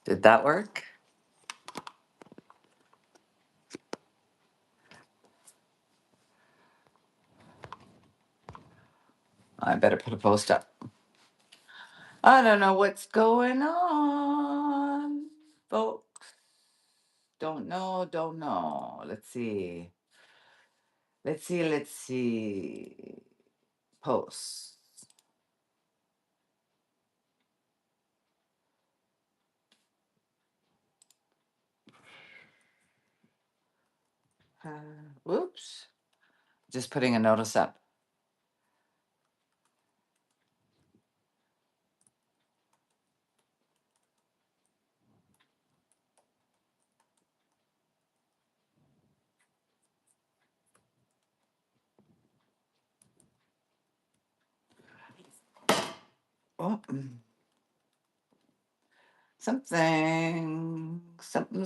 Did that work? I better put a post up. I don't know what's going on, folks. Don't know, don't know. Let's see. Let's see. Posts. Whoops. Just putting a notice up. Oh, something's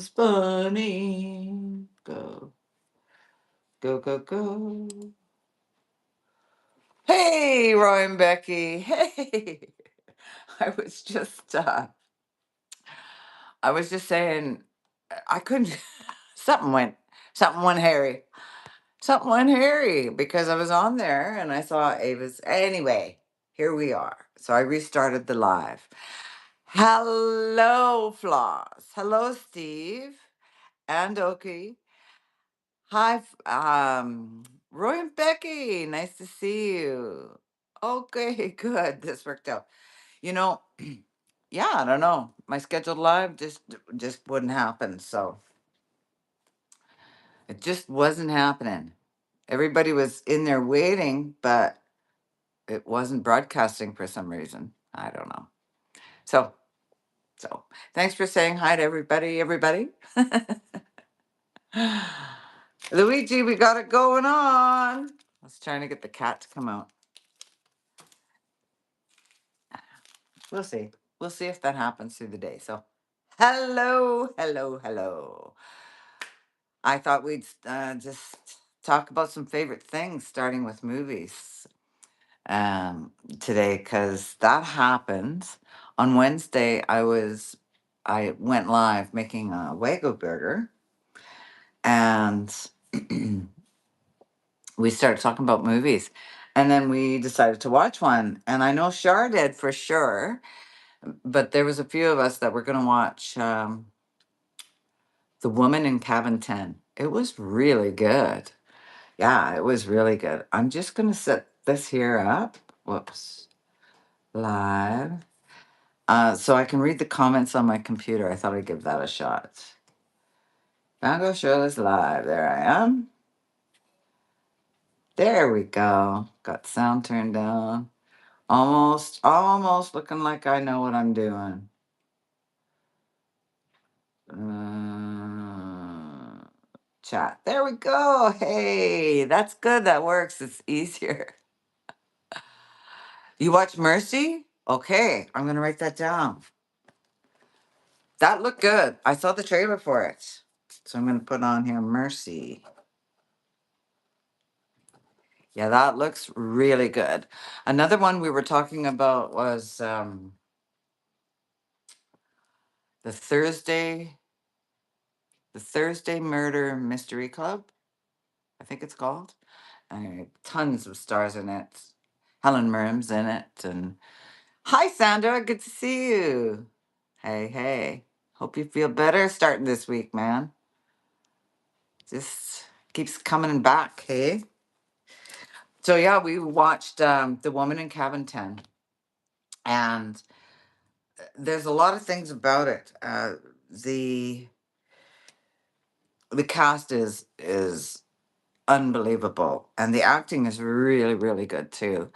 funny. Go, go, go, go. Hey, Roy and Becky. Hey, I was just, uh, I was just saying, I couldn't. Something went hairy. Something went hairy because I was on there and I saw Ava's. Anyway, here we are. So I restarted the live. Hello, Floss. Hello, Steve and Oki. Hi, Roy and Becky. Nice to see you. Okay, good. This worked out. You know, yeah, I don't know. My scheduled live just wouldn't happen. So it just wasn't happening. Everybody was in there waiting, but it wasn't broadcasting for some reason. I don't know. So, so thanks for saying hi to everybody, everybody. Luigi, we got it going on. I was trying to get the cat to come out. We'll see. We'll see if that happens through the day. So, hello, hello, hello. I thought we'd just talk about some favorite things, starting with movies today, because that happened on Wednesday. I went live making a Wagyu burger, and we started talking about movies, and then we decided to watch one. And I know Shar did for sure, but there was a few of us that were going to watch The Woman in Cabin 10. It was really good. Yeah, it was really good. I'm just going to set this here up. Whoops. Live. So I can read the comments on my computer. I thought I'd give that a shot. Girl Shirl is live. There I am. There we go. Got sound turned down. Almost looking like I know what I'm doing. Chat. There we go. Hey, that's good. That works. It's easier. You watch Mercy? Okay, I'm gonna write that down. That looked good. I saw the trailer for it. So I'm gonna put on here Mercy. Yeah, that looks really good. Another one we were talking about was the Thursday the Thursday Murder Mystery Club, I think it's called. Tons of stars in it. Helen Mirren's in it. And hi, Sandra. Good to see you. Hey, hey. Hope you feel better starting this week, man. Just keeps coming back, hey? So, yeah, we watched The Woman in Cabin 10. And there's a lot of things about it. The the cast is unbelievable, and the acting is really really good too.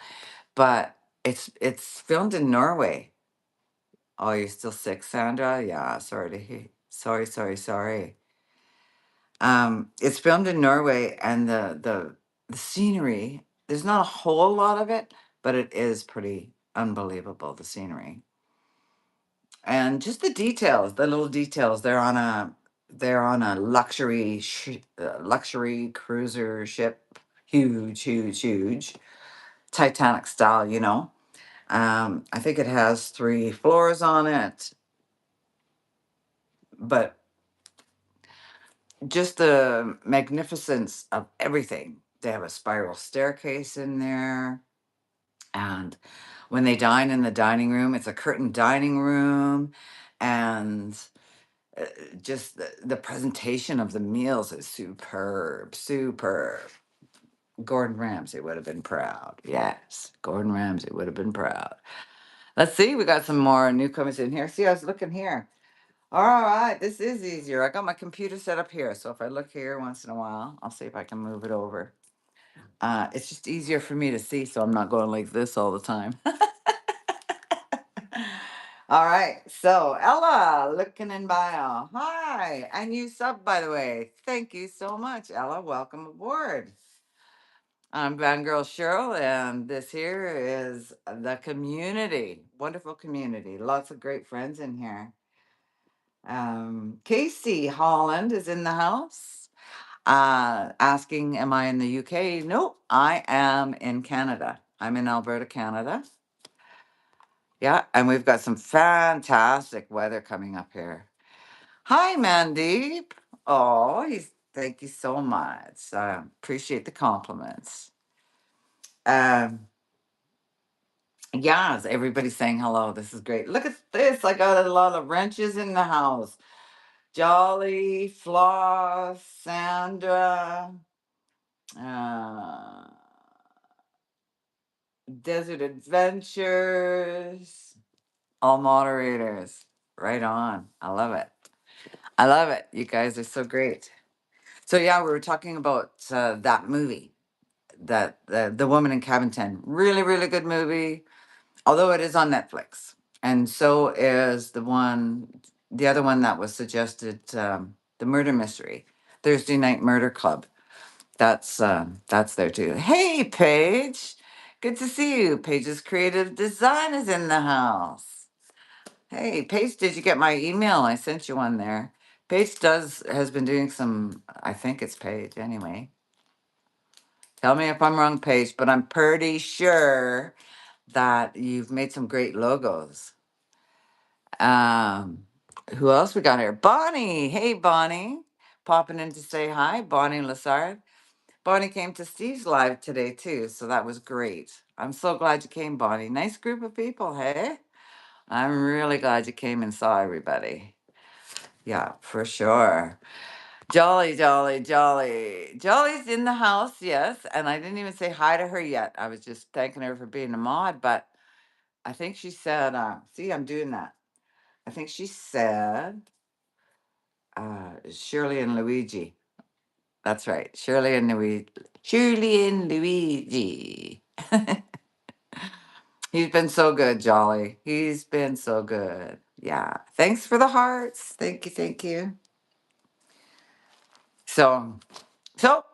But it's filmed in Norway. Oh, you're still sick, Sandra? Yeah, sorry to hear. Sorry. It's filmed in Norway, and the scenery. There's not a whole lot of it, but it is pretty unbelievable. The scenery and just the details, the little details. They're on a luxury cruiser ship, huge, Titanic style. I think it has 3 floors on it. But just the magnificence of everything. They have a spiral staircase in there. And when they dine in the dining room, it's a curtained dining room. And uh, just the presentation of the meals is superb, superb. Gordon Ramsay would have been proud. Yes, Gordon Ramsay would have been proud. Let's see, we got some more newcomers in here. See, I was looking here. All right, this is easier. I got my computer set up here, so if I look here once in a while, I'll see if I can move it over. It's just easier for me to see, so I'm not going like this all the time. All right, so Ella, looking in bio. Hi, and you sub, by the way. Thank you so much, Ella. Welcome aboard. I'm Girl Shirl, and this here is the community. Wonderful community. Lots of great friends in here. Casey Holland is in the house. Asking, am I in the UK? Nope, I am in Canada. I'm in Alberta, Canada. Yeah, and we've got some fantastic weather coming up here. Hi, Mandeep. Oh, thank you so much. I appreciate the compliments. Um, yes, everybody's saying hello. This is great. Look at this. I got a lot of wrenches in the house. Jolly, Floss, Sandra, uh, Desert Adventures, all moderators. Right on. I love it. I love it. You guys are so great. So yeah, we were talking about that movie, that the Woman in Cabin 10. Really, really good movie. Although it is on Netflix, and so is the other one that was suggested, the Murder Mystery, Thursday Night Murder Club. That's there too. Hey, Paige, good to see you. Paige's creative design is in the house. Hey, Paige, did you get my email? I sent you one there. Paige has been doing some. I think it's Paige anyway. Tell me if I'm wrong, Paige, but I'm pretty sure that you've made some great logos. Um, who else we got here? Bonnie. Hey, Bonnie. Popping in to say hi. Bonnie Lassard. Bonnie came to Steve's live today, too, so that was great. I'm so glad you came, Bonnie. Nice group of people, hey? I'm really glad you came and saw everybody. Yeah, for sure. Jolly, jolly, jolly. Jolly's in the house, yes. And I didn't even say hi to her yet. I was just thanking her for being a mod, but I think she said, see, I'm doing that. I think she said, Shirley and Luigi. That's right. Shirley and Luigi. Shirley and Luigi. He's been so good, Jolly. He's been so good. Yeah. Thanks for the hearts. Thank you. Thank you. So, so,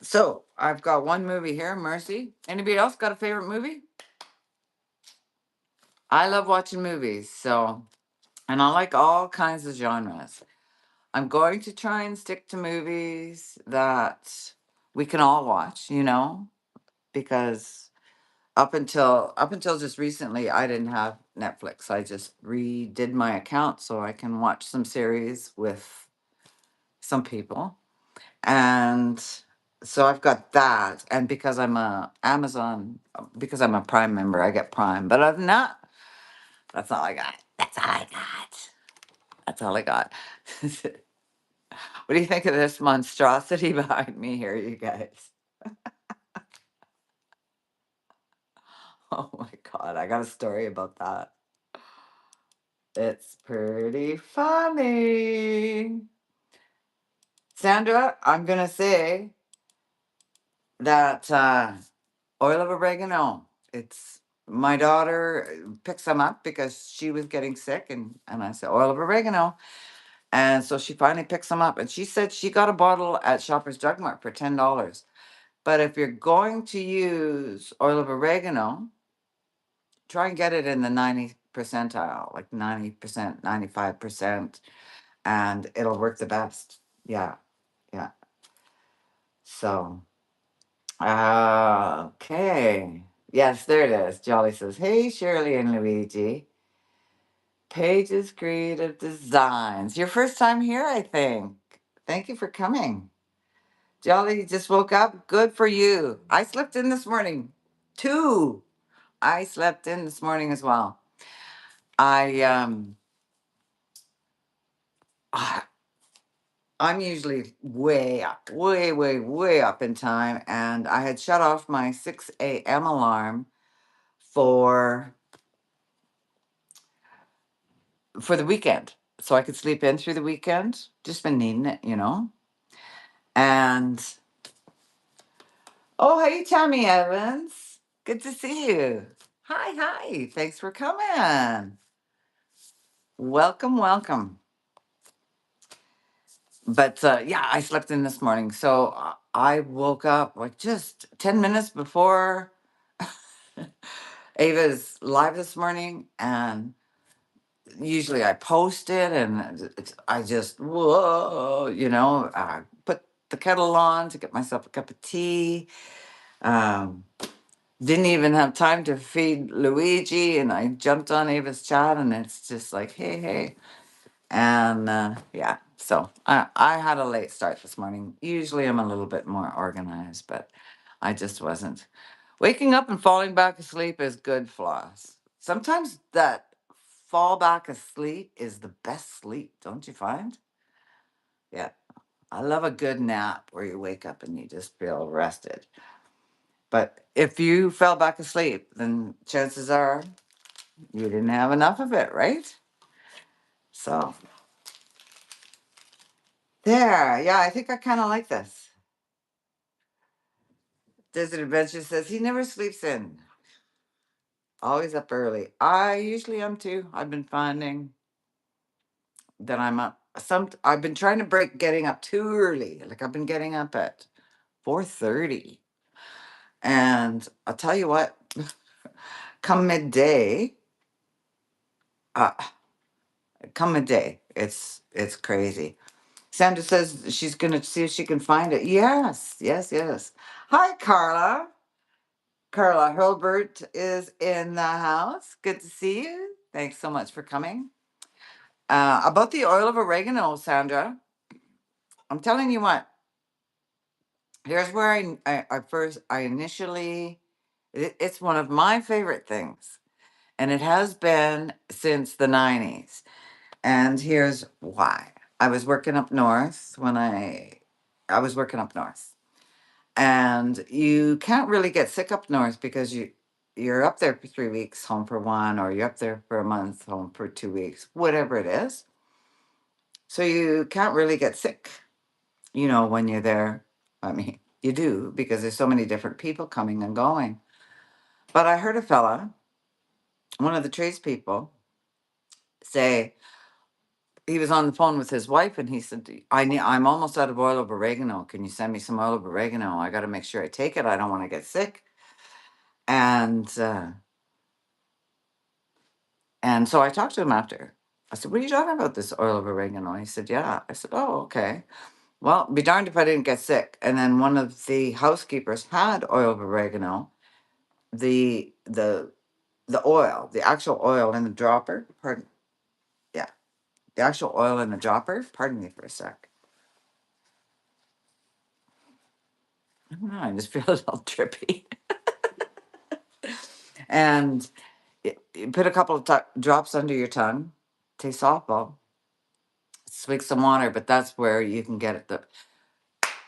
so I've got one movie here, Mercy. Anybody else got a favorite movie? I love watching movies. So, and I like all kinds of genres. I'm going to try and stick to movies that we can all watch, because up until just recently I didn't have Netflix. I just redid my account so I can watch some series with some people. And so I've got that, and because I'm a Prime member, I get Prime. But other than that, that's all I got. That's all I got. That's all I got. What do you think of this monstrosity behind me here, you guys? Oh my God, I got a story about that. It's pretty funny. Sandra, I'm going to say that oil of oregano, it's my daughter picks some up because she was getting sick, and I said, oil of oregano. And so she finally picks some up, and she said she got a bottle at Shoppers Drug Mart for $10. But if you're going to use oil of oregano, try and get it in the 90 percentile, like 90%, 95%, and it'll work the best. Yeah, yeah. So, okay. Yes, there it is. Jolly says, hey, Shirley and Luigi. Pages Creative Designs. Your first time here, I think. Thank you for coming. Jolly, you just woke up. Good for you. I slept in this morning. Too. I slept in this morning as well. I ah, I'm usually way up, way up in time, and I had shut off my 6 a.m. alarm for for the weekend, so I could sleep in through the weekend. Just been needing it, you know. And oh, hey, Tammy Evans, good to see you. Hi, hi. Thanks for coming. Welcome, welcome. But yeah, I slept in this morning, so I woke up like just 10 minutes before Ava's live this morning, and usually I post it, and I just whoa, put the kettle on to get myself a cup of tea. Um, didn't even have time to feed Luigi, and I jumped on Ava's chat, and it's just like, hey, hey, and yeah. So I had a late start this morning. Usually I'm a little bit more organized, but I just wasn't. Waking up and falling back asleep is good floss. Sometimes that fall back asleep is the best sleep, don't you find? Yeah. I love a good nap where you wake up and you just feel rested. But if you fell back asleep, then chances are you didn't have enough of it, right? So there. Yeah, I think I kind of like this. Desert Adventure says he never sleeps in. Always up early. I usually am too. I've been finding that I'm up. I've been trying to break getting up too early. Like I've been getting up at 4:30, and I'll tell you what. Come midday, uh, come midday, it's crazy. Sandra says she's gonna see if she can find it. Yes, yes, yes. Hi, Carla. Carla Hurlbert is in the house. Good to see you. Thanks so much for coming. About the oil of oregano, Sandra, I'm telling you what. Here's where I initially, it's one of my favorite things, and it has been since the 90s. And here's why. I was working up north when I was working up north. And you can't really get sick up north because you're up there for 3 weeks, home for one, or you're up there for a month, home for 2 weeks, whatever it is. So you can't really get sick, when you're there. I mean, you do because there's so many different people coming and going. But I heard a fella, one of the tradespeople, say he was on the phone with his wife, and he said, I'm almost out of oil of oregano. Can you send me some oil of oregano? I got to make sure I take it. I don't want to get sick. And so I talked to him after. I said, what are you talking about, this oil of oregano? He said, yeah. I said, oh, okay. Well, be darned if I didn't get sick. And then one of the housekeepers had oil of oregano, the oil, the actual oil in the dropper. Pardon. Yeah, the actual oil in the dropper. Pardon me for a sec. I don't know. I just feel a little trippy. And you put a couple of drops under your tongue. Tastes awful. Swig some water, but that's where you can get it.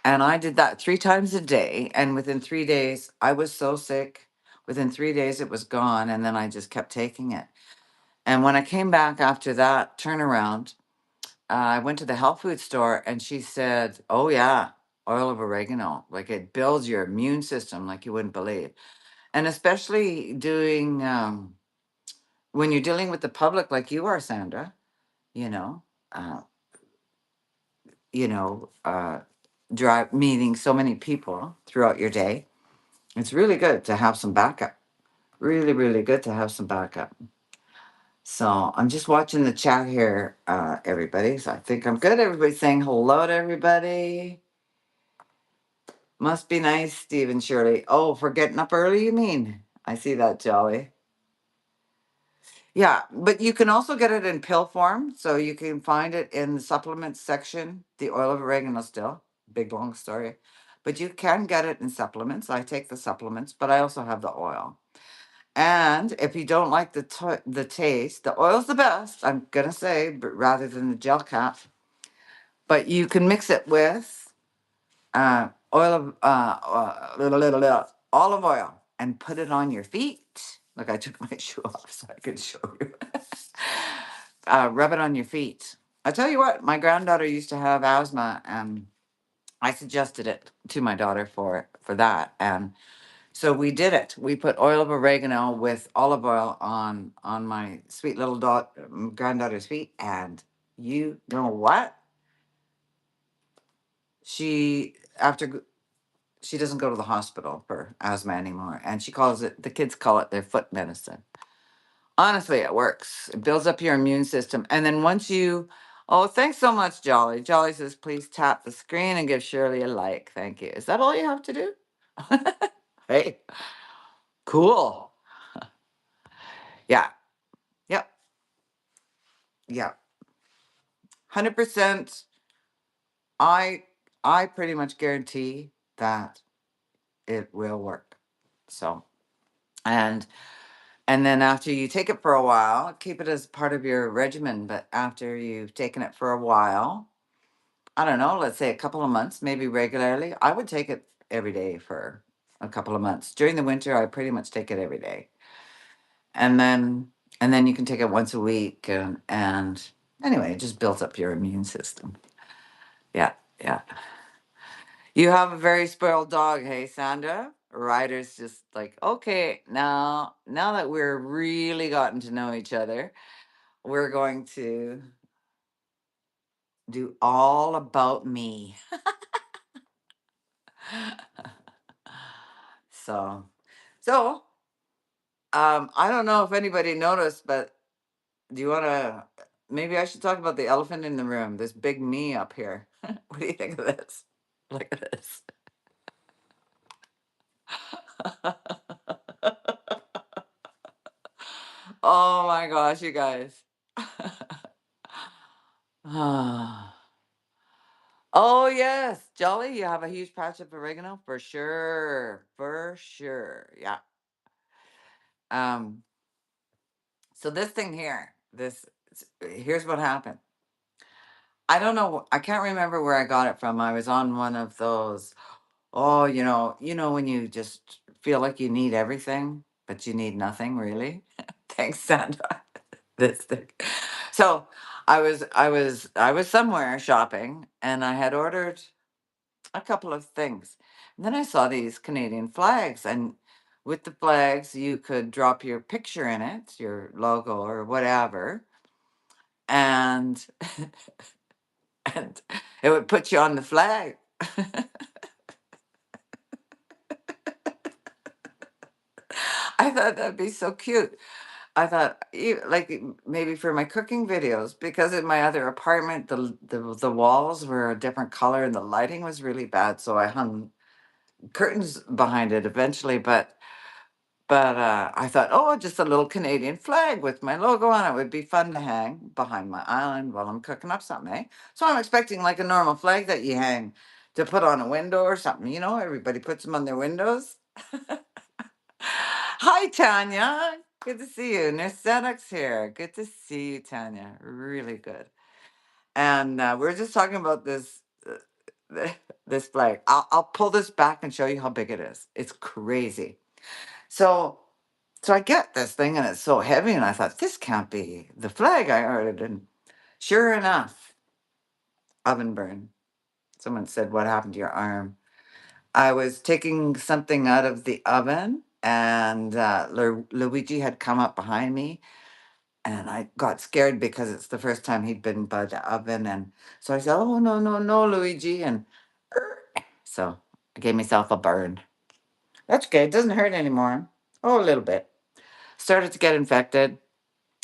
And I did that 3 times a day. And within 3 days, I was so sick. Within 3 days, it was gone. And then I just kept taking it. And when I came back after that turnaround, I went to the health food store, and she said, oh, yeah, oil of oregano. Like it builds your immune system like you wouldn't believe. And especially when you're dealing with the public like you are, Sandra, you know, uh, you know, uh, drive meeting so many people throughout your day, it's really good to have some backup. Really, really good to have some backup. So I'm just watching the chat here, everybody. So I think I'm good. Everybody's saying hello to everybody. Must be nice, Stephen Shirley. Oh, for getting up early, you mean? I see that, Jolly. Yeah, but you can also get it in pill form. So you can find it in the supplements section, the oil of oregano still. Big long story. But you can get it in supplements. I take the supplements, but I also have the oil. And if you don't like the taste, the oil's the best, I'm gonna say, but rather than the gel cap. But you can mix it with oil of olive oil and put it on your feet. Look, I took my shoe off so I could show you. Rub it on your feet. I tell you what, my granddaughter used to have asthma, and I suggested it to my daughter for that, and so we did it. We put oil of oregano with olive oil on my sweet little granddaughter's feet, and you know what? She after she doesn't go to the hospital for asthma anymore, and she calls it, the kids call it their foot medicine. Honestly, it works. It builds up your immune system, and then once you, oh, thanks so much, Jolly. Jolly says, please tap the screen and give Shirley a like. Thank you. Is that all you have to do? Hey, cool. Yeah. Yep. Yeah. 100%. I I pretty much guarantee that it will work. So, and and then after you take it for a while, keep it as part of your regimen, but after you've taken it for a while, I don't know, let's say a couple of months, maybe regularly, I would take it every day for a couple of months. During the winter, I pretty much take it every day. And then you can take it once a week, and anyway, it just builds up your immune system. Yeah, yeah. You have a very spoiled dog, hey, Sandra? Ryder's just like, okay, now that we're really gotten to know each other, we're going to do all about me. So, so I don't know if anybody noticed, but do you want to? Maybe I should talk about the elephant in the room. This big me up here. What do you think of this? Look at this. Oh my gosh, you guys. Oh yes, Jolly, you have a huge patch of oregano for sure, for sure. Yeah. Um. So this thing here, here's what happened. I don't know. I can't remember where I got it from. I was on one of those. Oh, when you just feel like you need everything, but you need nothing really. Thanks, Sandra. This thing. So I was somewhere shopping, and I had ordered a couple of things. And then I saw these Canadian flags, and with the flags, you could drop your picture in it, your logo or whatever, and and it would put you on the flag. I thought that'd be so cute. I thought, like, maybe for my cooking videos, because in my other apartment, the walls were a different color and the lighting was really bad, so I hung curtains behind it eventually. But I thought, oh, just a little Canadian flag with my logo on it would be fun to hang behind my island while I'm cooking up something, eh? So I'm expecting like a normal flag that you hang to put on a window or something. Everybody puts them on their windows. Hi, Tanya. Good to see you. Nurse here. Good to see you, Tanya. Really good. And we're just talking about this flag. I'll pull this back and show you how big it is. It's crazy. So so I get this thing, and it's so heavy, and I thought this can't be the flag I ordered. And sure enough, oven burn. Someone said, "What happened to your arm?" I was taking something out of the oven, and Luigi had come up behind me, and I got scared because it's the first time he'd been by the oven, and so I said, "Oh no, no, no, Luigi!" And so I gave myself a burn. That's okay. It doesn't hurt anymore. Oh, a little bit. Started to get infected,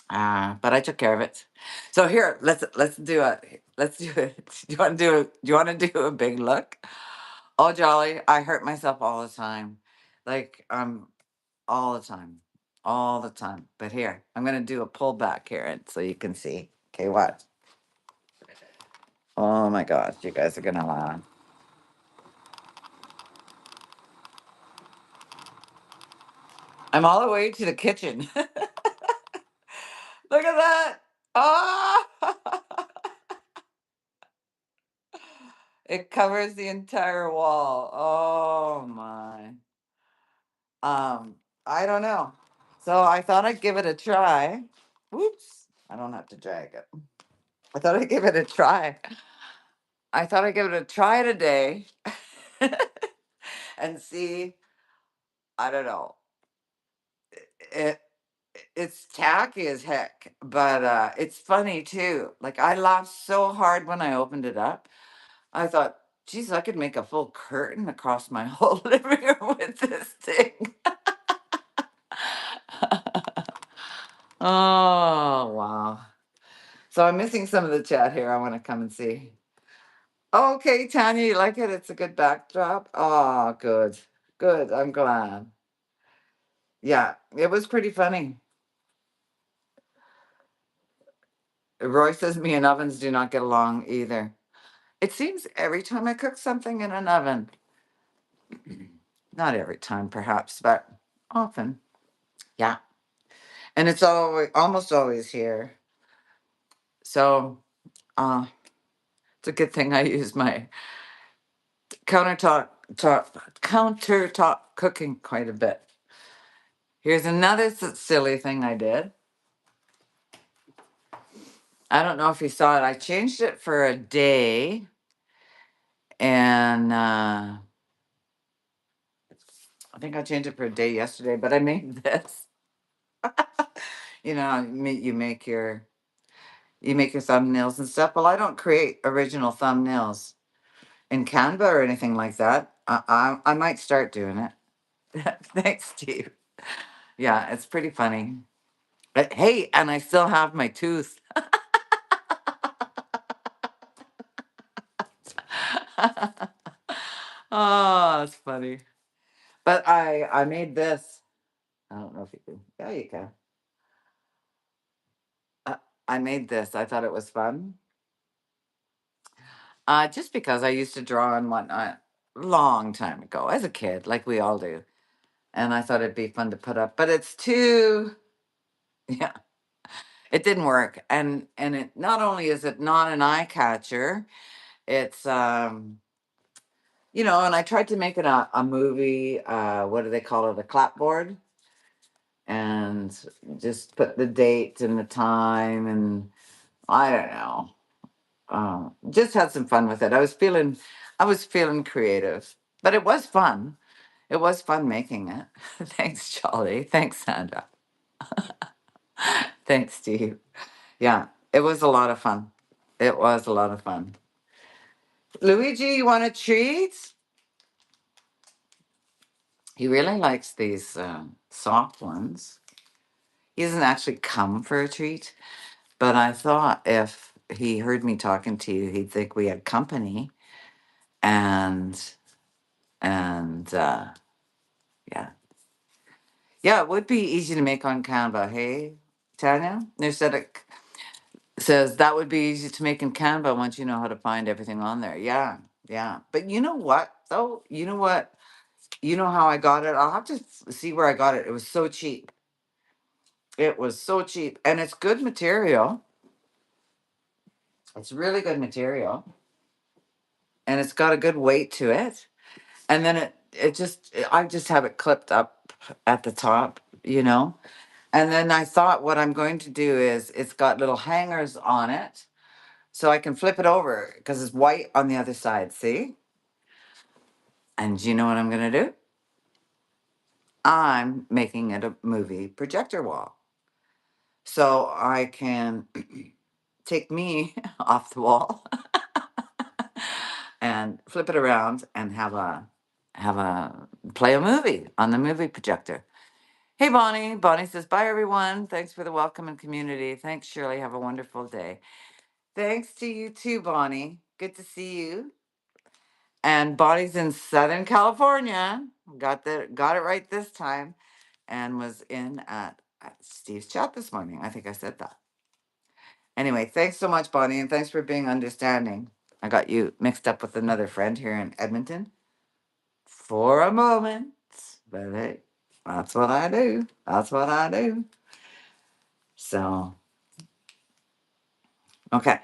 but I took care of it. So here, let's do it. Do you want to do a big look? Oh, jolly! I hurt myself all the time, like all the time. all the time. But here, I'm gonna do a pullback here, and so you can see. Okay, what? Oh my gosh, you guys are gonna laugh. I'm all the way to the kitchen. Look at that. Oh, it covers the entire wall. Oh my. Um, I don't know. So I thought I'd give it a try. Whoops. I don't have to drag it. I thought I'd give it a try. I thought I'd give it a try today and see. I don't know. It it's tacky as heck, but it's funny too. Like I laughed so hard when I opened it up. I thought, geez, I could make a full curtain across my whole living room with this thing. Oh wow. So I'm missing some of the chat here. I want to come and see. Okay, Tanya, you like it? It's a good backdrop. Oh, good. Good. I'm glad. Yeah, it was pretty funny. Roy says me and ovens do not get along either. It seems every time I cook something in an oven, not every time perhaps, but often. Yeah. And it's always almost always here. So uh it's a good thing I use my countertop cooking quite a bit. Here's another silly thing I did. I don't know if you saw it. I changed it for a day, and I think I changed it for a day yesterday. But I made this. You know, you make your thumbnails and stuff. Well, I don't create original thumbnails in Canva or anything like that. I might start doing it. Thanks, Steve. Yeah, it's pretty funny. But hey, and I still have my tooth. Oh, it's funny. But I made this. I don't know if you can. Yeah, you can. Uh, I made this. I thought it was fun. Just because I used to draw and whatnot long time ago as a kid, like we all do. And I thought it'd be fun to put up. But it's too yeah, it didn't work. And it not only is it not an eye catcher, it's and I tried to make it a movie, what do they call it? A clapboard. And just put the date and the time and I don't know. Just had some fun with it. I was feeling creative, but it was fun. It was fun making it. Thanks, Charlie. Thanks, Sandra. Thanks, Steve. Yeah, it was a lot of fun. It was a lot of fun. Luigi, you want a treat? He really likes these soft ones. He doesn't actually come for a treat, but I thought if he heard me talking to you, he'd think we had company, and and yeah, yeah, it would be easy to make on Canva. Hey, Tanya, they said it says that would be easy to make in Canva once you know how to find everything on there. Yeah, yeah. But you know what, though? You know what? You know how I got it? I'll have to see where I got it. It was so cheap. It was so cheap. And it's good material. It's really good material. And it's got a good weight to it. And then I just have it clipped up at the top, you know? And then I thought what I'm going to do is it's got little hangers on it. So I can flip it over because it's white on the other side. See? And you know what I'm going to do? I'm making it a movie projector wall. So I can take me off the wall and flip it around and have a play a movie on the movie projector. Hey Bonnie. Bonnie says, bye everyone. Thanks for the welcome and community. Thanks, Shirley. Have a wonderful day. Thanks to you too, Bonnie. Good to see you. And Bonnie's in Southern California. Got it right this time. and was in at Steve's chat this morning. I think I said that. Anyway, thanks so much, Bonnie, and thanks for being understanding. I got you mixed up with another friend here in Edmonton for a moment, but hey, that's what I do. That's what I do. So, okay,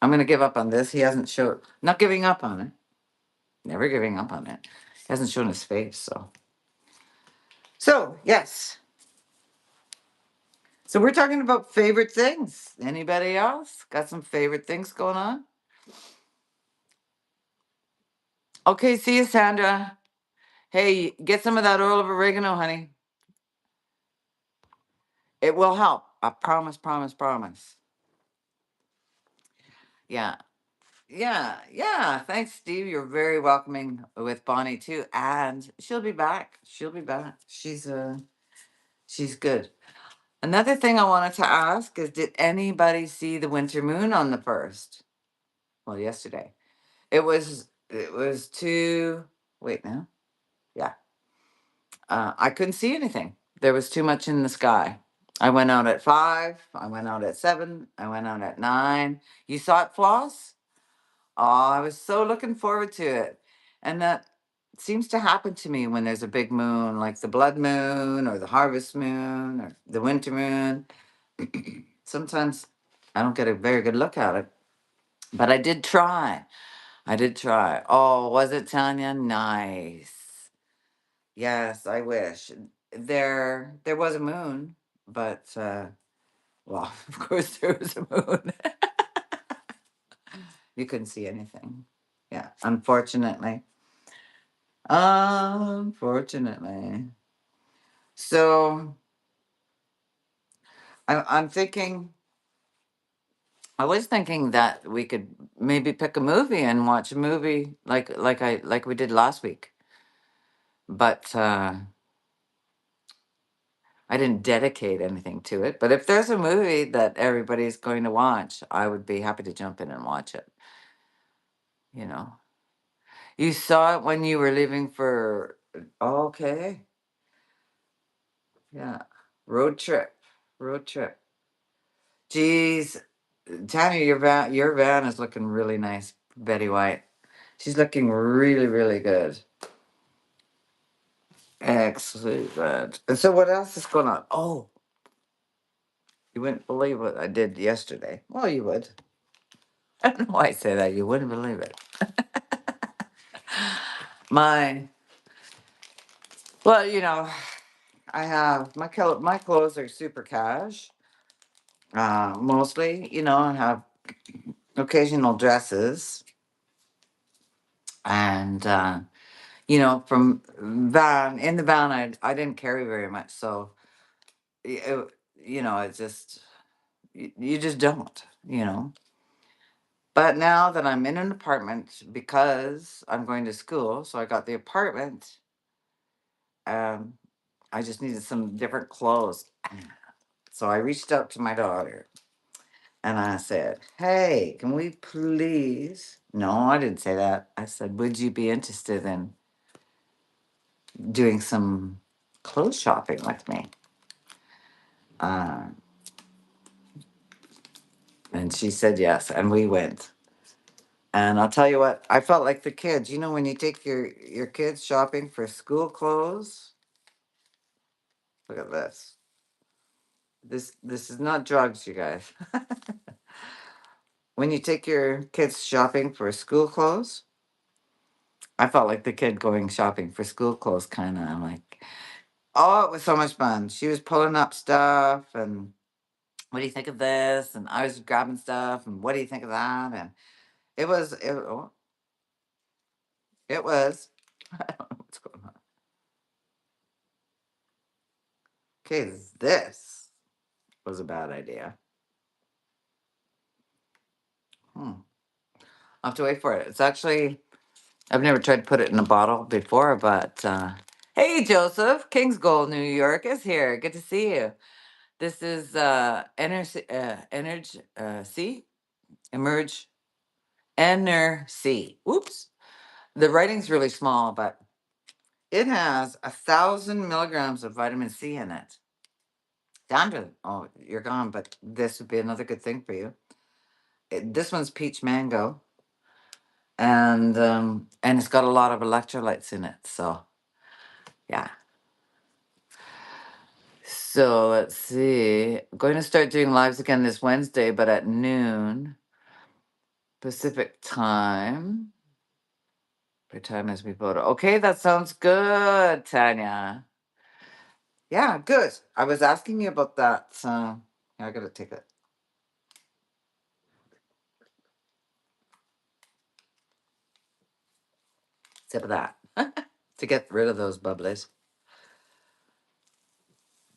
I'm gonna give up on this. He hasn't showed. Not giving up on it. Never giving up on it. He hasn't shown his face, so. So yes. So we're talking about favorite things. Anybody else got some favorite things going on? Okay, see you, Sandra. Hey, get some of that oil of oregano, honey. It will help. I promise, promise, promise. Yeah. Yeah. Yeah. Thanks, Steve. You're very welcoming with Bonnie too. And she'll be back. She'll be back. She's good. Another thing I wanted to ask is did anybody see the winter moon on the first? Well, yesterday. It was too wait now. Yeah. I couldn't see anything. There was too much in the sky. I went out at 5. I went out at 7. I went out at 9. You saw it, Floss? Oh, I was so looking forward to it. And that seems to happen to me when there's a big moon, like the blood moon or the harvest moon or the winter moon. Sometimes I don't get a very good look at it, but I did try. I did try. Oh, was it, Tanya? Nice. Yes, I wish. There was a moon, but well, of course there was a moon. You couldn't see anything. Yeah, unfortunately. Unfortunately. So I'm thinking. I was thinking that we could maybe pick a movie and watch a movie like we did last week, but I didn't dedicate anything to it. But if there's a movie that everybody's going to watch, I would be happy to jump in and watch it. You know, you saw it when you were leaving for. Okay, yeah, road trip, road trip. Geez, Tammy, your van is looking really nice, Betty White. She's looking really, really good. Excellent. And so, what else is going on? Oh, you wouldn't believe what I did yesterday. Well, you would. I don't know why I say that. You wouldn't believe it. My, well, I have my clothes are super cash. Mostly, I have occasional dresses, and from van in the van, I didn't carry very much, so it, it's just you just don't, But now that I'm in an apartment because I'm going to school, so I got the apartment. Um, I just needed some different clothes. So I reached out to my daughter and I said, "Hey, can we please?" No, I didn't say that. I said, "Would you be interested in doing some clothes shopping with me?" Uh, and she said yes, and we went. And I'll tell you what, I felt like the kids. When you take your kids shopping for school clothes, look at this. This is not drugs, you guys. When you take your kids shopping for school clothes, I felt like the kid going shopping for school clothes, kind of. I'm like, oh, it was so much fun. She was pulling up stuff, and what do you think of this? And I was grabbing stuff, and what do you think of that? And it was. I don't know what's going on. Okay, this was a bad idea. I'll have to wait for it. It's actually I've never tried to put it in a bottle before, but hey, Joseph, King's Gold, New York is here. Good to see you. This is Energy, Emerge, Energy. Oops. The writing's really small, but It has 1,000 milligrams of vitamin C in it. Sandra, oh, you're gone, but this would be another good thing for you. This one's peach mango, and it's got a lot of electrolytes in it. So yeah. So let's see. I'm going to start doing lives again this Wednesday, but at noon Pacific time. Per time as we vote. Okay, that sounds good, Tanya. Yeah, good. I was asking you about that. Yeah, I gotta take a sip of that to get rid of those bubblies.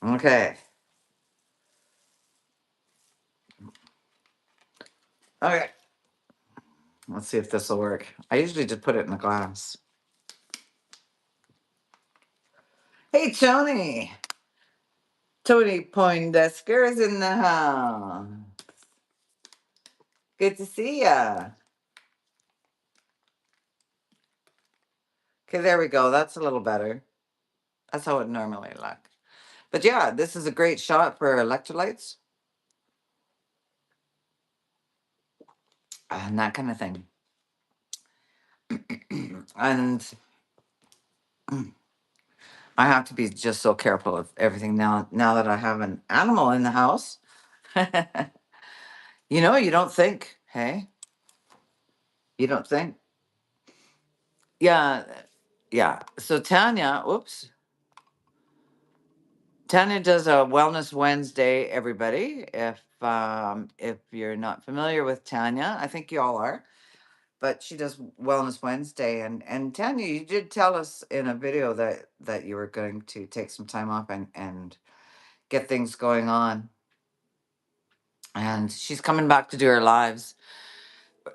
Okay. Okay. Let's see if this will work. I usually just put it in a glass. Hey, Tony. Tony Poindexter is in the house. Good to see ya. Okay, there we go. That's a little better. That's how it normally looks. But yeah, this is a great shot for electrolytes and that kind of thing. And I have to be just so careful of everything now that I have an animal in the house. You don't think, hey? You don't think? Yeah, yeah. So Tanya does a Wellness Wednesday, everybody. If you're not familiar with Tanya, I think you all are. But she does Wellness Wednesday, and Tanya, you did tell us in a video that you were going to take some time off and get things going on. And she's coming back to do her lives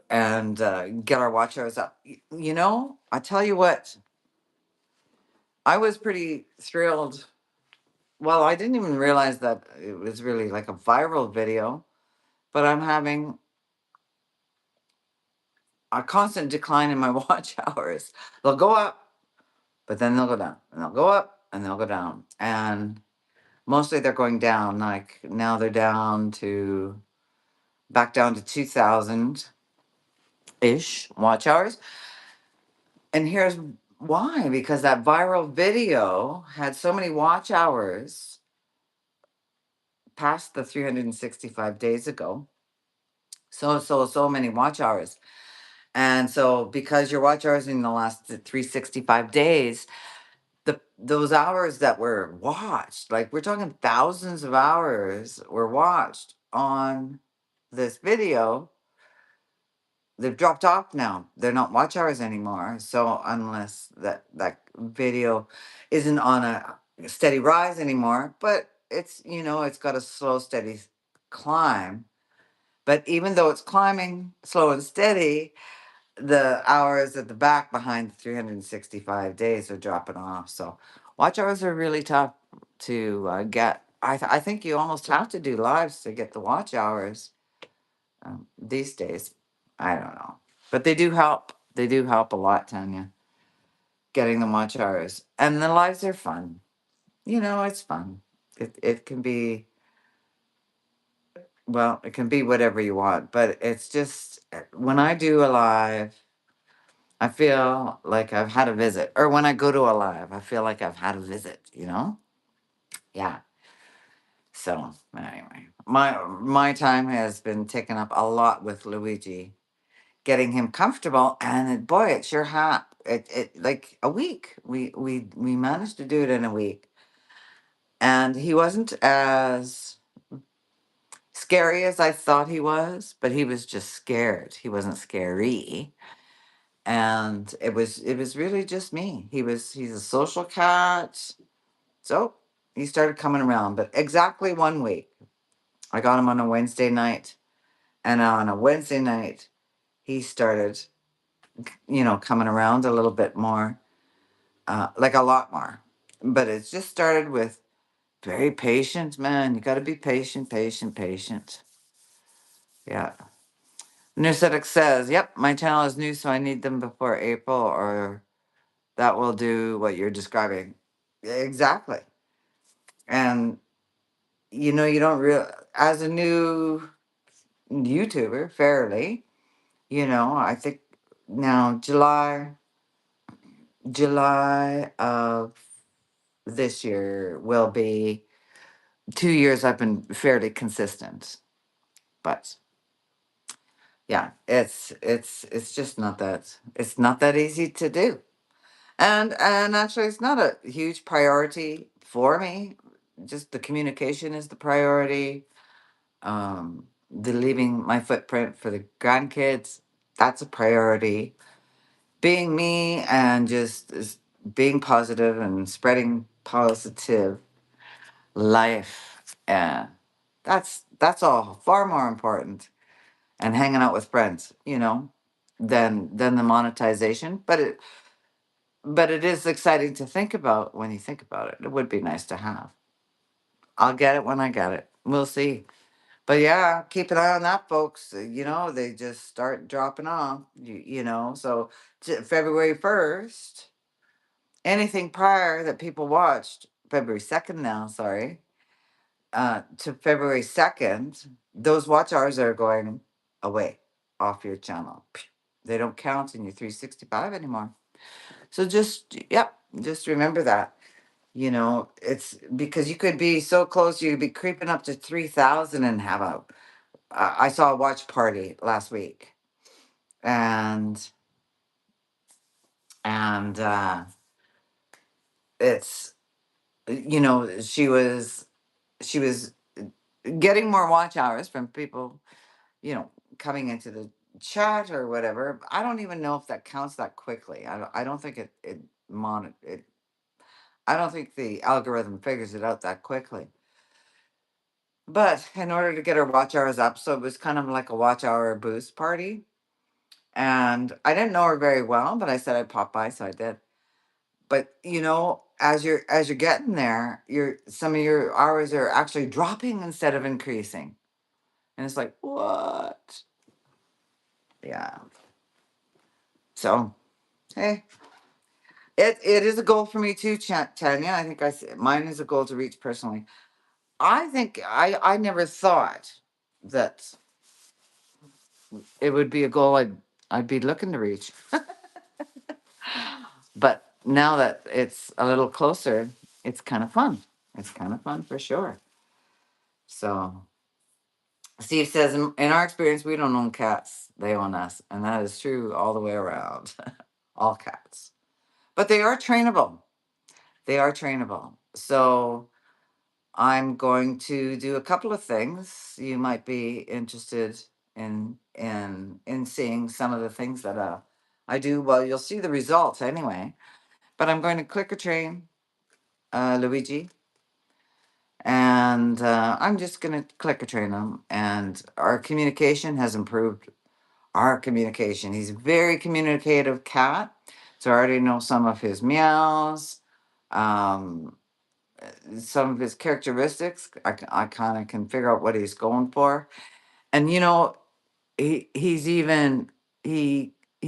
and get our watch hours up. I tell you what, I was pretty thrilled. Well, I didn't even realize that it was really like a viral video, but I'm having a constant decline in my watch hours. They'll go up, but then they'll go down, and they'll go up, and they'll go down. And mostly they're going down. Like now they're back down to 2,000 ish watch hours. And here's why, because that viral video had so many watch hours past the 365 days ago. So many watch hours. And so because your watch hours in the last 365 days, those hours that were watched, like we're talking thousands of hours were watched on this video, they've dropped off now. They're not watch hours anymore. So unless that video isn't on a steady rise anymore, but it's got a slow, steady climb. But even though it's climbing slow and steady, the hours at the back behind the 365 days are dropping off. So watch hours are really tough to get. I think you almost have to do lives to get the watch hours these days. I don't know. But they do help. They do help a lot, Tanya, getting the watch hours. And the lives are fun. It's fun. It can be, well, it can be whatever you want, but it's just when I do a live, I feel like I've had a visit. Or when I go to a live, I feel like I've had a visit. Yeah. So anyway, my time has been taken up a lot with Luigi, getting him comfortable, and boy, it sure it like a week. We managed to do it in a week, and he wasn't as scary as I thought he was, but he was just scared. He wasn't scary, and it was really just me. He's a social cat, so he started coming around. But exactly 1 week, I got him on a Wednesday night, and on a Wednesday night, he started coming around a little bit more, like a lot more. But it's just started with very patient, man. You got to be patient, patient, patient. Yeah. Newsetic says, yep, my channel is new, so I need them before April or that will do what you're describing. Exactly. And you don't real as a new YouTuber, fairly, I think now July of this year will be 2 years I've been fairly consistent. But yeah, it's just not that easy to do. And actually it's not a huge priority for me. Just the communication is the priority. The leaving my footprint for the grandkids, that's a priority. Being me and just being positive and spreading positive life, that's all far more important. And hanging out with friends, than the monetization. But it is exciting to think about when you think about it. It would be nice to have. I'll get it when I get it. We'll see. But yeah, keep an eye on that, folks. They just start dropping off. So February 1st, anything prior that people watched, February 2nd now, sorry, to February 2nd, those watch hours are going away off your channel. They don't count in your 365 anymore. So just remember that. It's because you could be so close, you could be creeping up to 3,000 and have a. I saw a watch party last week, and and it's she was getting more watch hours from people, you know, coming into the chat or whatever. I don't even know if that counts that quickly. I don't think it. I don't think the algorithm figures it out that quickly. But in order to get our watch hours up, so it was kind of like a watch hour boost party. And I didn't know her very well, but I said I'd pop by, so I did. But as you're getting there, some of your hours are actually dropping instead of increasing. And it's like, what? Yeah. So, hey, it is a goal for me too, Tanya. I think mine is a goal to reach personally. I think I never thought that it would be a goal I'd be looking to reach. But now that it's a little closer, it's kind of fun. It's kind of fun for sure. So Steve says, in our experience, we don't own cats; they own us, and that is true all the way around. All cats, but they are trainable. They are trainable. So I'm going to do a couple of things. You might be interested in seeing some of the things that I do. Well, you'll see the results anyway. But I'm going to clicker train Luigi, and I'm just going to clicker train him. And our communication has improved. Our communication. He's a very communicative cat. So I already know some of his meows. Um, some of his characteristics. I kind of can figure out what he's going for. And he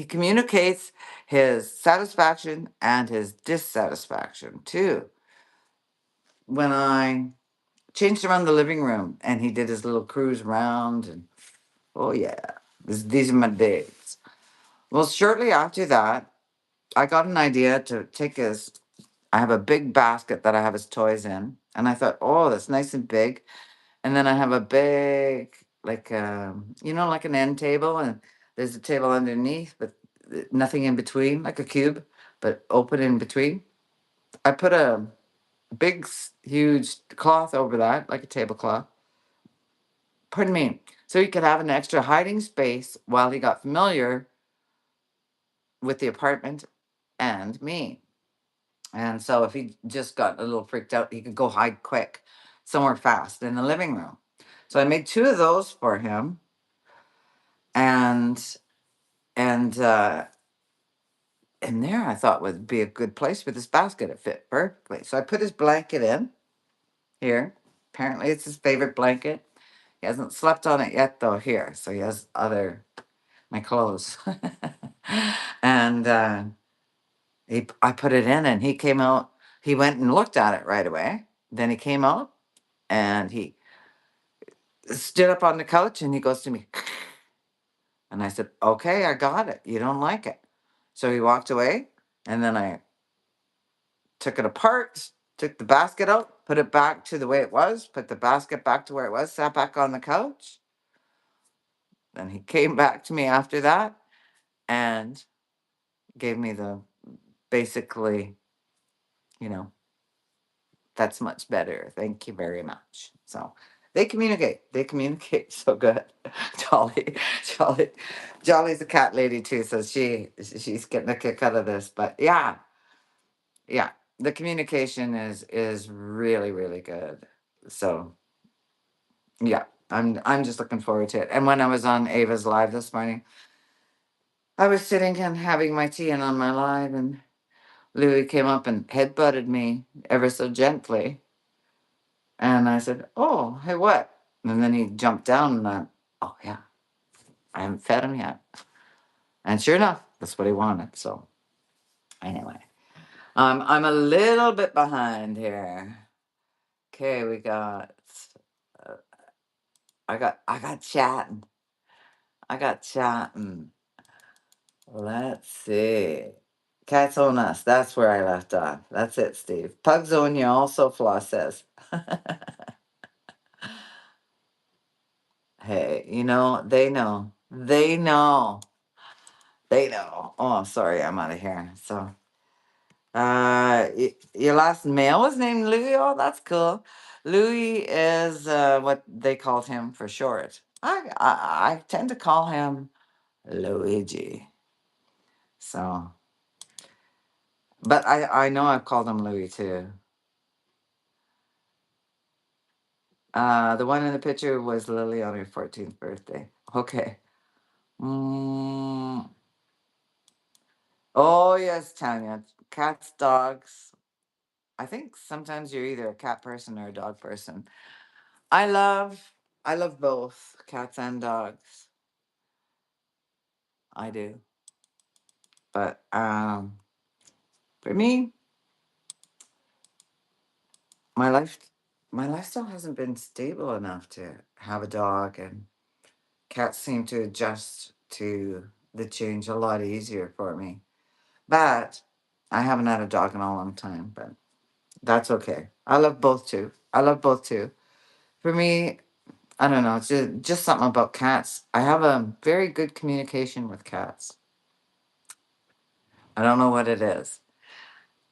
communicates his satisfaction and his dissatisfaction too. When I changed around the living room and he did his little cruise around, and oh yeah, these are my days. Well, shortly after that, I got an idea to take his. I have a big basket that I have his toys in, and I thought, oh, that's nice and big. And then I have a big, like, like an end table, and there's a table underneath, but nothing in between, like a cube, but open in between. I put a big, huge cloth over that, like a tablecloth. Pardon me. So he could have an extra hiding space while he got familiar with the apartment and me. And so if he just got a little freaked out, he could go hide quick somewhere fast in the living room. So I made two of those for him, and and in there I thought would be a good place for this basket. It fit perfectly. So I put his blanket in here. Apparently it's his favorite blanket. He hasn't slept on it yet though here. So he has my clothes. And I put it in and he came out. He went and looked at it right away. Then he came out and he stood up on the couch and he goes to me. And I said, okay, I got it. You don't like it. So he walked away and then I took it apart, took the basket out, put it back to the way it was, put the basket back to where it was, sat back on the couch. Then he came back to me after that and gave me the basically, you know, that's much better. Thank you very much. So they communicate. They communicate so good. Jolly, Jolly, Jolly's a cat lady too, so she's getting a kick out of this. But yeah, yeah, the communication is really really good. So yeah, I'm just looking forward to it. And when I was on Ava's live this morning, I was sitting and having my tea and on my live, and Louis came up and headbutted me ever so gently. And I said, oh, hey, what? And then he jumped down and I, oh, yeah, I haven't fed him yet. And sure enough, that's what he wanted. So anyway, I'm a little bit behind here. Okay, we got, uh, I got chatting. I got chatting. Let's see. Cats own us. That's where I left off. That's it, Steve. Pugs own you also, Floss says. Hey, they know. They know. They know. Oh, sorry, I'm out of here. So, your last male was named Louis. Oh, that's cool. Louis is what they called him for short. I tend to call him Luigi. So, but I know I've called him Louis too. The one in the picture was Lily on her 14th birthday. Okay. Mm. Oh yes, Tanya. Cats, dogs. I think sometimes you're either a cat person or a dog person. I love I love both cats and dogs. I do. But for me, my life my lifestyle hasn't been stable enough to have a dog, and cats seem to adjust to the change a lot easier for me. But I haven't had a dog in a long time, but that's okay. I love both too. I love both too. For me, I don't know. It's just something about cats. I have a very good communication with cats. I don't know what it is,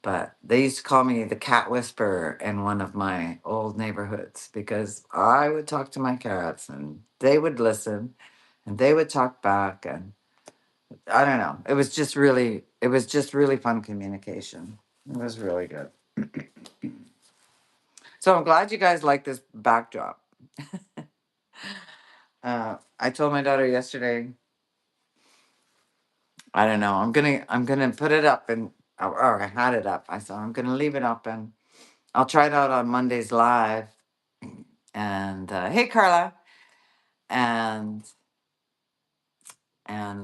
but they used to call me the cat whisperer in one of my old neighborhoods because I would talk to my cats and they would listen and they would talk back, and I don't know. It was just really fun communication. It was really good. So I'm glad you guys like this backdrop. I told my daughter yesterday, I don't know. I'm gonna put it up, and or I had it up. I said I'm gonna leave it up and I'll try it out on Monday's live. And hey, Carla, and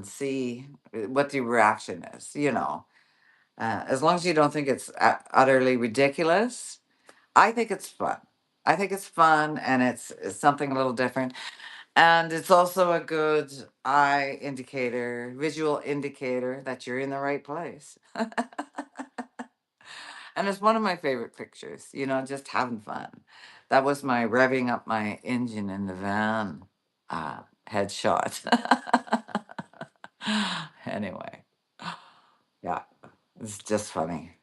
see what the reaction is. As long as you don't think it's utterly ridiculous, I think it's fun. I think it's fun, and it's something a little different. And it's also a good eye indicator, visual indicator that you're in the right place. And it's one of my favorite pictures, just having fun. That was my revving up my engine in the van headshot. Anyway, yeah, it's just funny.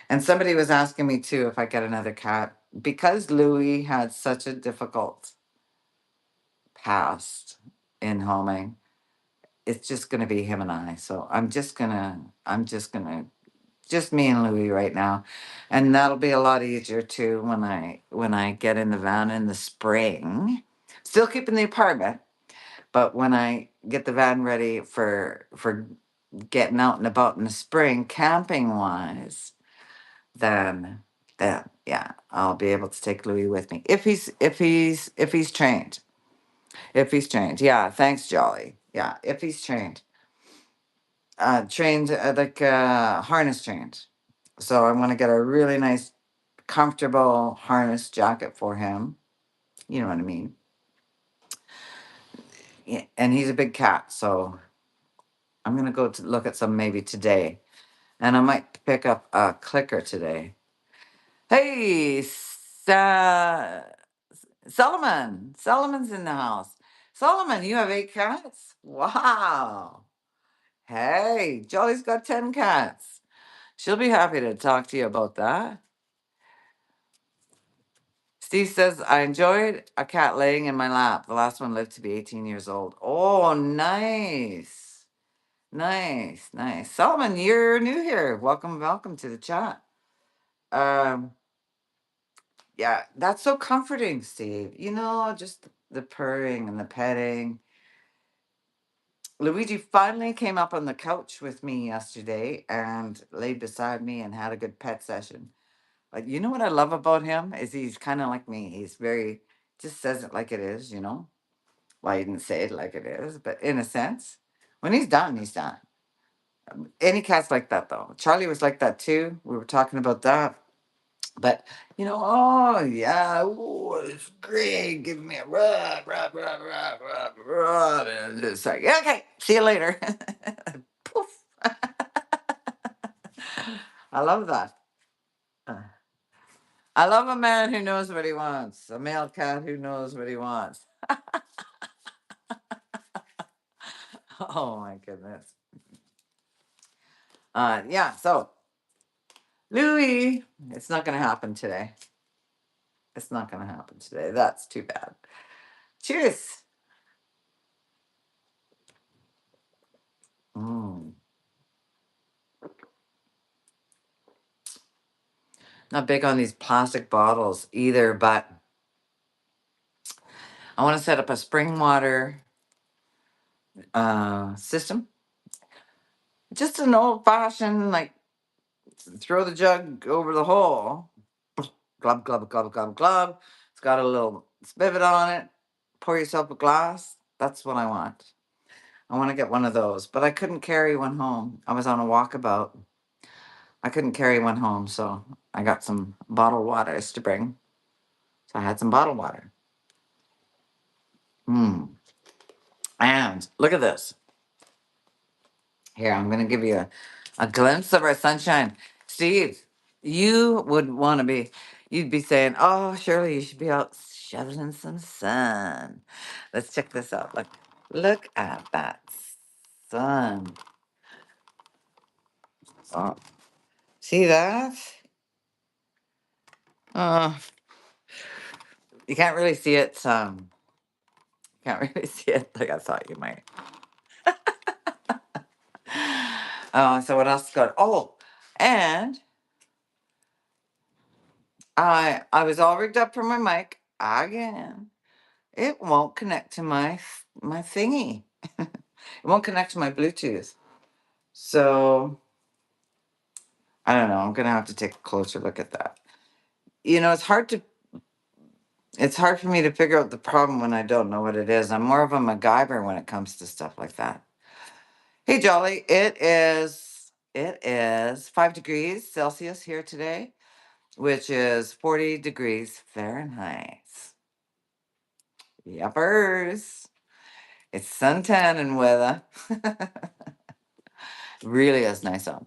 And somebody was asking me too if I get another cat because Louis had such a difficult past in homing. It's just going to be him and I. So I'm just gonna just me and Louis right now, and that'll be a lot easier too when I get in the van in the spring. Still keeping the apartment, but when I get the van ready for getting out and about in the spring, camping wise, then yeah, I'll be able to take Louis with me if he's trained. If he's trained, yeah. Thanks, Jolly. Yeah, if he's trained. trained, like harness trained. So I want to get a really nice, comfortable harness jacket for him. You know what I mean? Yeah, and he's a big cat, so I'm gonna go to look at some maybe today, and I might pick up a clicker today. Hey, Solomon. Solomon's in the house. Solomon, you have 8 cats? Wow. Hey, Jolly's got 10 cats. She'll be happy to talk to you about that. Steve says, I enjoyed a cat laying in my lap. The last one lived to be 18 years old. Oh, nice. Nice, nice. Solomon, you're new here. Welcome, welcome to the chat. Um, yeah, that's so comforting, Steve. You know, just the purring and the petting. Luigi finally came up on the couch with me yesterday and laid beside me and had a good pet session. But you know what I love about him is he's kind of like me. He's very, just says it like it is, you know. Well, he didn't say it like it is, but in a sense, when he's done, he's done. Any cat's like that though. Charlie was like that too. We were talking about that. But you know, oh yeah, oh, it's great. Give me a rub, rub, rub, rub, rub, rub, and it's like, okay, see you later. Poof. I love that. Uh, I love a man who knows what he wants. A male cat who knows what he wants. Oh my goodness. Yeah. So Louis, it's not going to happen today. It's not going to happen today. That's too bad. Cheers. Mm. Not big on these plastic bottles either, but I want to set up a spring water system. Just an old fashioned, like, throw the jug over the hole. Glub, glub, glub, glub, glub. It's got a little spigot on it. Pour yourself a glass. That's what I want. I want to get one of those, but I couldn't carry one home. I was on a walkabout. I couldn't carry one home, so I got some bottled waters to bring. So I had some bottled water. Mm. And look at this. Here, I'm going to give you a glimpse of our sunshine. Steve, you would want to be, you'd be saying, oh, Shirley, you should be out shoveling some sun. Let's check this out. Look at that sun. Oh, see that? Uh, you can't really see it. Can't really see it like I thought you might. Oh, so what else got? Oh, and I was all rigged up for my mic again. It won't connect to my thingy. It won't connect to my Bluetooth. So I don't know. I'm gonna have to take a closer look at that. You know, it's hard for me to figure out the problem when I don't know what it is. I'm more of a MacGyver when it comes to stuff like that. Hey Jolly, it is 5 degrees Celsius here today, which is 40 degrees Fahrenheit. Yuppers. It's suntan and weather. Really is nice out.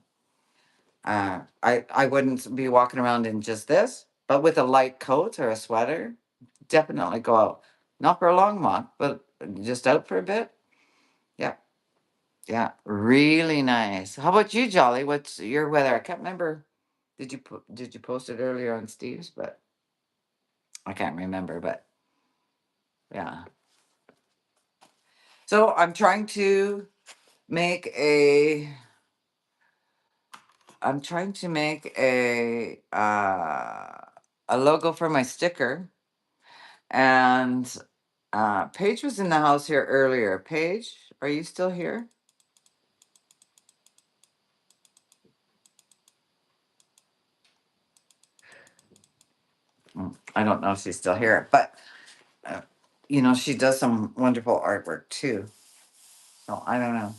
I wouldn't be walking around in just this, but with a light coat or a sweater, definitely go out. Not for a long walk, but just out for a bit. Yeah, yeah, really nice. How about you, Jolly? What's your weather? I can't remember. Did you post it earlier on Steve's? But I can't remember. But yeah. So I'm trying to make a. I'm trying to make a logo for my sticker. And Paige was in the house here earlier. Paige, are you still here? I don't know if she's still here, but uh, you know, she does some wonderful artwork too. So I don't know.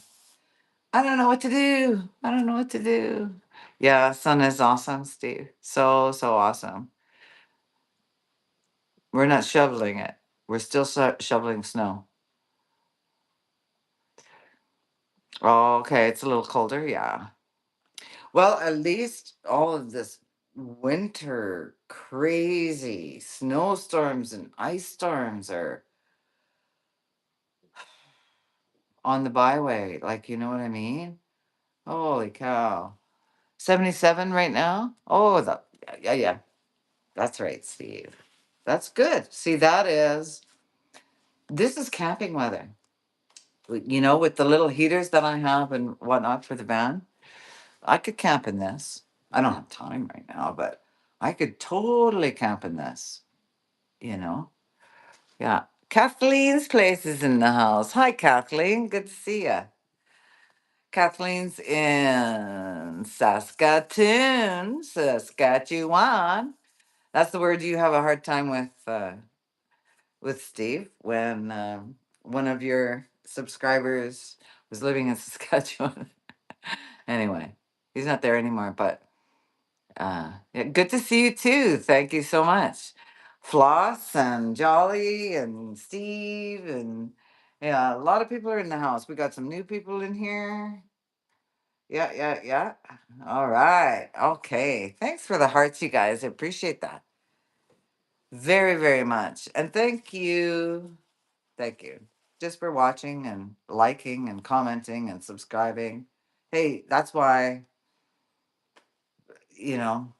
I don't know what to do. I don't know what to do. Yeah, sun is awesome, Steve. So, so awesome. We're not shoveling it. We're still shoveling snow. Oh, okay. It's a little colder. Yeah. Well, at least all of this winter crazy snowstorms and ice storms are on the byway. Like, you know what I mean? Holy cow. 77 right now? Oh, yeah, yeah, yeah. That's right, Steve. That's good. See, this is camping weather. You know, with the little heaters that I have and whatnot for the van, I could camp in this. I don't have time right now, but I could totally camp in this, you know? Yeah. Kathleen's place is in the house. Hi, Kathleen. Good to see you. Kathleen's in Saskatoon, Saskatchewan. That's the word you have a hard time with Steve when one of your subscribers was living in Saskatchewan. Anyway, he's not there anymore, but yeah, good to see you too. Thank you so much. Floss and Jolly and Steve and yeah, a lot of people are in the house. We got some new people in here. Yeah, yeah, yeah. All right. Okay. Thanks for the hearts, you guys. I appreciate that very, very much. And thank you. Thank you. Just for watching and liking and commenting and subscribing. Hey, that's why,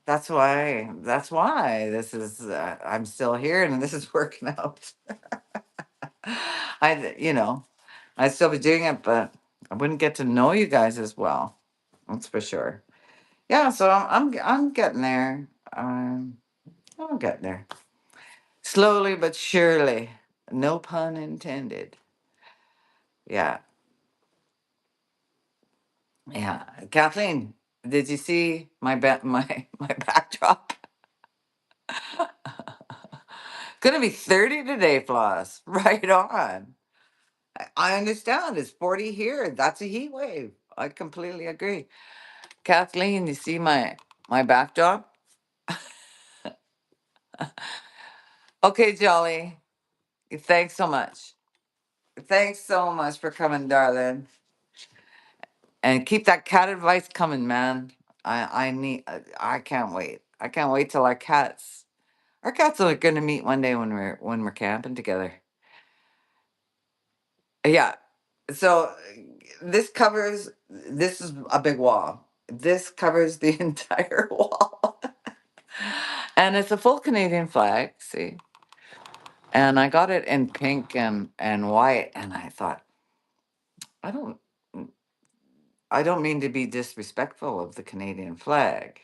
that's why this is, I'm still here and this is working out. I'd still be doing it, but I wouldn't get to know you guys as well. That's for sure. Yeah, so I'm getting there. I'm getting there. Slowly but surely. No pun intended. Yeah. Yeah. Kathleen, did you see my backdrop? Gonna be 30 today, Floss. Right on. I understand. It's 40 here. That's a heat wave. I completely agree. Kathleen, you see my backdrop? Okay, Jolly. Thanks so much. Thanks so much for coming, darling. And keep that cat advice coming, man. I can't wait. I can't wait till our cats are gonna meet one day when we're camping together. Yeah. So this is a big wall. This covers the entire wall. And it's a full Canadian flag, see? And I got it in pink and white and I thought, I don't I don't mean to be disrespectful of the Canadian flag.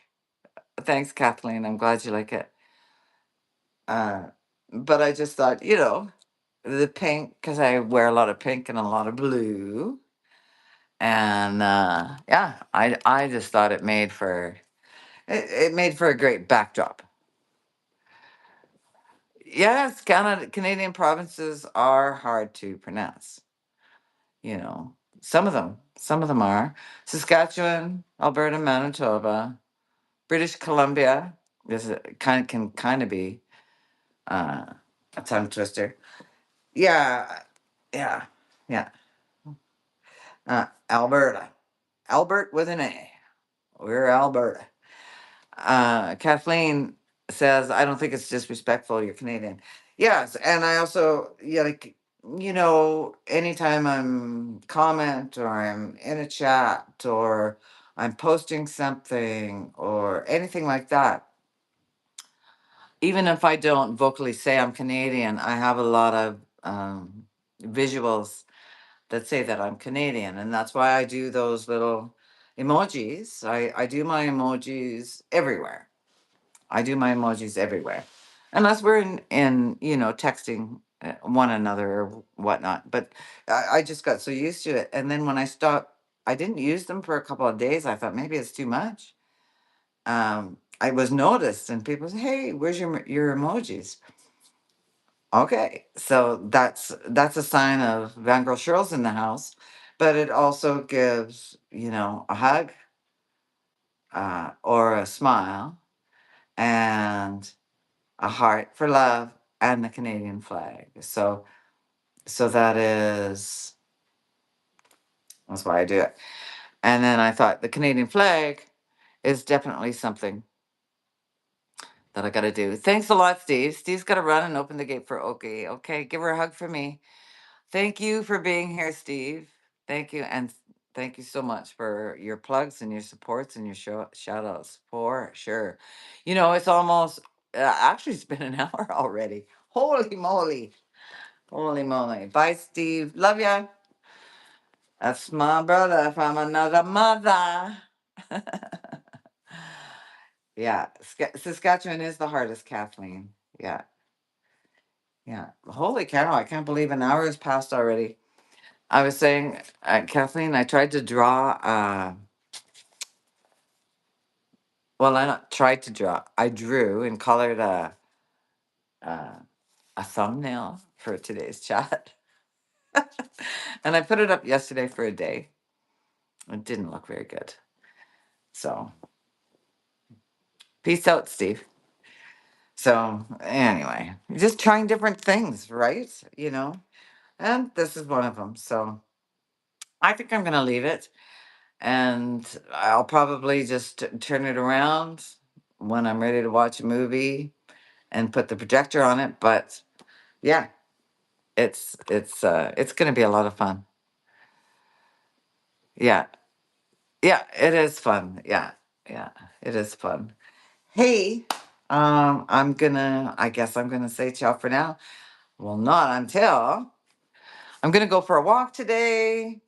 Thanks, Kathleen. I'm glad you like it. Uh, but I just thought, the pink, because I wear a lot of pink and a lot of blue. And yeah, I just thought it made for a great backdrop. Yes, Canadian provinces are hard to pronounce. You know, some of them are Saskatchewan, Alberta, Manitoba, British Columbia. This is, can kind of be uh, a tongue twister. Yeah, yeah, yeah. Alberta, Albert with an A. We're Alberta. Kathleen says, I don't think it's disrespectful. You're Canadian. Yes. And I also, yeah, like, anytime I'm comment or I'm in a chat or I'm posting something or anything like that, even if I don't vocally say I'm Canadian, I have a lot of visuals that say that I'm Canadian. And that's why I do those little emojis. I do my emojis everywhere. I do my emojis everywhere, unless we're in texting one another or whatnot. But I just got so used to it, and then when I stopped, I didn't use them for a couple of days. I thought maybe it's too much. I was noticed, and people say, "Hey, where's your emojis?" Okay, so that's a sign of Van Girl Shirl's in the house, but it also gives, a hug, or a smile, and a heart for love, and the Canadian flag. So that's why I do it. And then I thought the Canadian flag is definitely something that I got to do. Thanks a lot, Steve. Steve's got to run and open the gate for Oki. Okay, give her a hug for me. Thank you for being here, Steve. Thank you. And thank you so much for your plugs and your supports and your shout outs, for sure. It's almost, actually, it's been an hour already. Holy moly. Holy moly. Bye, Steve. Love ya. That's my brother from another mother. Yeah, Saskatchewan is the hardest, Kathleen. Yeah, yeah. Holy cow, I can't believe an hour has passed already. I was saying, Kathleen, I tried to draw, well, I not tried to draw, I drew and colored uh, a thumbnail for today's chat. And I put it up yesterday for a day. It didn't look very good. So, peace out, Steve. So, anyway, just trying different things, right? And this is one of them. So, I think I'm going to leave it, and I'll probably just turn it around when I'm ready to watch a movie and put the projector on it. But yeah, it's going to be a lot of fun. Yeah. Yeah, it is fun. Yeah. Yeah, it is fun. Hey, I guess I'm gonna say ciao for now. Well, not until I'm gonna go for a walk today.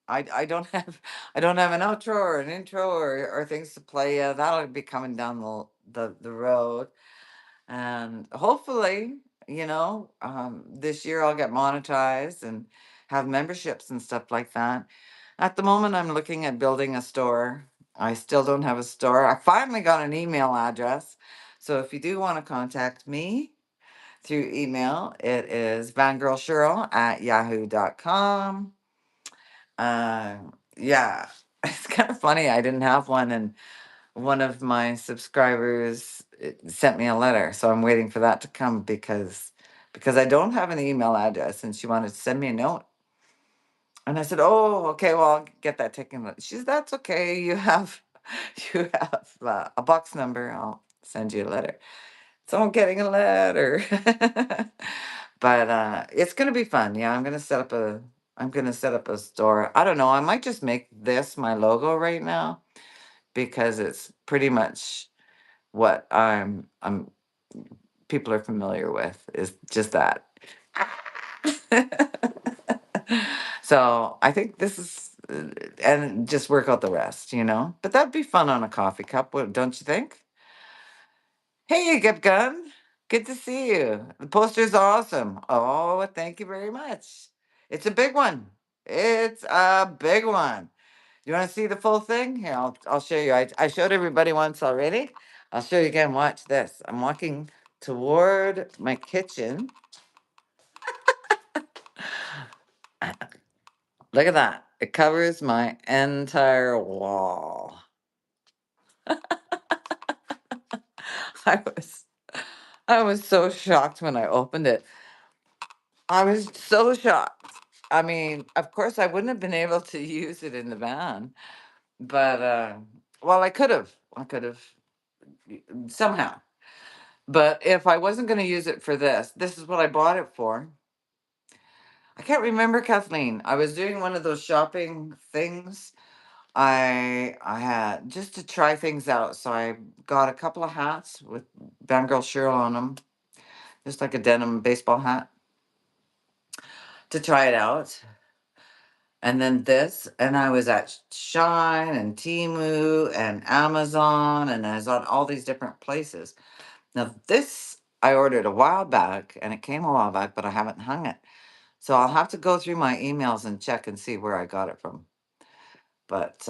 I don't have I don't have an outro or an intro or things to play. That'll be coming down the road, and hopefully, this year I'll get monetized and have memberships and stuff like that. At the moment, I'm looking at building a store. I still don't have a store. I finally got an email address. So if you do want to contact me through email, it is vangirlshirl@yahoo.com. Yeah, it's kind of funny. I didn't have one, and one of my subscribers sent me a letter. So I'm waiting for that to come because I don't have an email address, and she wanted to send me a note. And I said, "Oh, okay. Well, I'll get that taken." She said, "That's okay. You have, you have a box number. I'll send you a letter." So I'm getting a letter, but it's gonna be fun. Yeah, I'm gonna set up a store. I don't know. I might just make this my logo right now because it's pretty much what I'm people are familiar with. Is just that. So I think this is, and just work out the rest. But that'd be fun on a coffee cup, don't you think? Hey, Gip Gun. Good to see you. The poster's awesome. Oh, thank you very much. It's a big one. It's a big one. You want to see the full thing? Here, I'll show you. I showed everybody once already. I'll show you again. Watch this. I'm walking toward my kitchen. Look at that. It covers my entire wall. I was I was so shocked when I opened it. I was so shocked. I mean, of course I wouldn't have been able to use it in the van, but well, I could have. I could have somehow. But if I wasn't going to use it for this is what I bought it for. I can't remember, Kathleen. I was doing one of those shopping things. I had just to try things out. So I got a couple of hats with Girl Shirl on them, just like a denim baseball hat to try it out. And then this, and I was at Shine and Temu and Amazon, and I was on all these different places. Now, this I ordered a while back, and it came a while back, but I haven't hung it. So I'll have to go through my emails and check and see where I got it from. But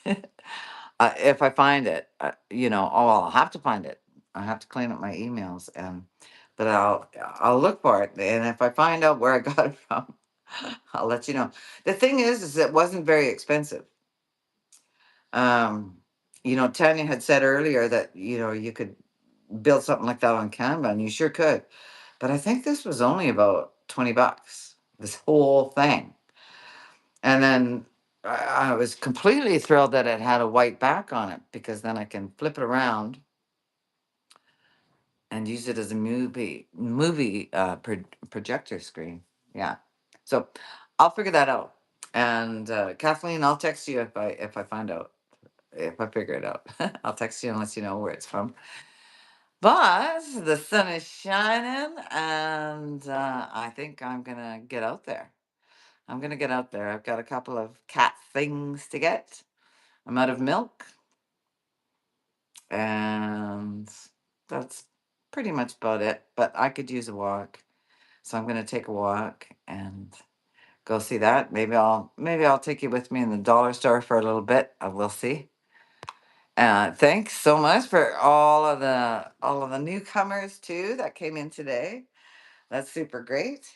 if I find it, I'll have to find it. I have to clean up my emails, but I'll look for it, and if I find out where I got it from, I'll let you know. The thing is it wasn't very expensive. Um, Tanya had said earlier that, you could build something like that on Canva, and you sure could. But I think this was only about $20, this whole thing. And then I was completely thrilled that it had a white back on it, because then I can flip it around and use it as a movie projector screen. Yeah. So I'll figure that out. And Kathleen, I'll text you if I find out, if I figure it out. I'll text you and let you know where it's from. But the sun is shining, and I think I'm gonna get out there. I'm gonna get out there. I've got a couple of cat things to get. I'm out of milk, and that's pretty much about it. But I could use a walk, so I'm gonna take a walk and go see that. Maybe I'll take you with me in the dollar store for a little bit. We'll see. Thanks so much for all of the newcomers too that came in today. That's super great.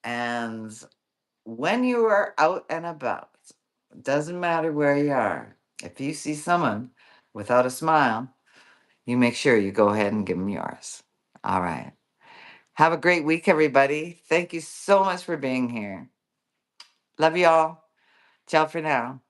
And when you are out and about, it doesn't matter where you are. If you see someone without a smile, you make sure you go ahead and give them yours. All right. Have a great week, everybody. Thank you so much for being here. Love you all. Ciao for now.